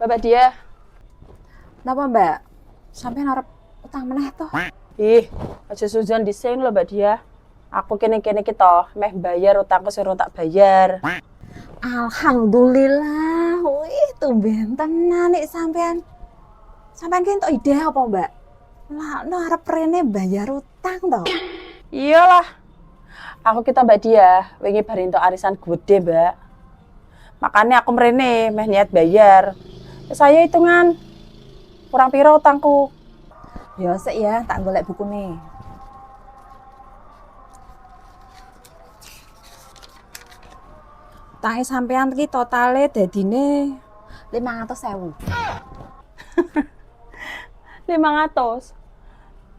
Bapak dia. Napa Mbak? Sampai arep utang meneh toh? Ih, aja sujon desain lho Mbak dia. Aku kene-kene kita meh bayar utangku sing tak bayar. Alhamdulillah. Wih, tumben tenan nek sampean. Sampean ki entuk ide apa, Mbak? Lah, no arep rene bayar utang toh. Iyalah. Aku kita Mbak dia, wingi bar entuk arisan gede, Mbak. Makanya aku mrene meh niat bayar. Saya hitungan kurang piro utangku. Ya sik ya, tak golek bukune. Utange sampean ki totale dadine 500.000. 500.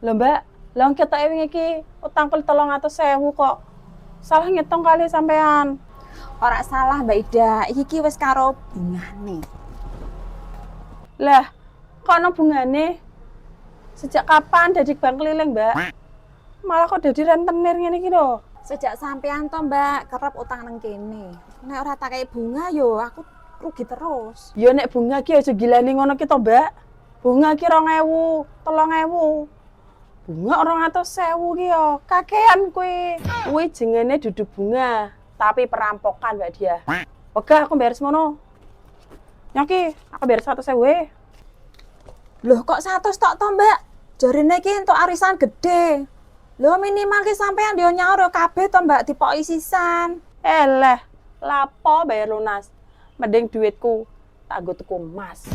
Lho Mbak, lha ketoke wingi iki utangku 300.000 kok. Salah ngitung kali sampean. Ora salah Mbak Ida, iki ki wis karo bungane. Lah, kok ana bungane? Sejak kapan dadi bank keliling, Mbak? Malah kok dadi rentenir ngene iki lho. Sejak sampean to Mbak kerep utang nang kene. Nek ora tak kei bunga yo aku rugi terus. Ya nek bunga ki aja gilani ngono ki to, Mbak. Bunga ki 2.000, 3.000. Bunga 200.000 ki yo, kakean kuwi. Kuwi jenenge dudu bunga, tapi perampokan, Mbak dia. Wegah aku bayar semono. Nyoki, aku bayar 100.000. Loh kok 100 tok to Mbak? Jarine ki entuk arisan gede. Loh minimal ki sampean yo nyaur yo kabeh to Mbak dipoki sisan. Eleh, lapo bayar lunas. Mending duitku tak nggo tuku emas.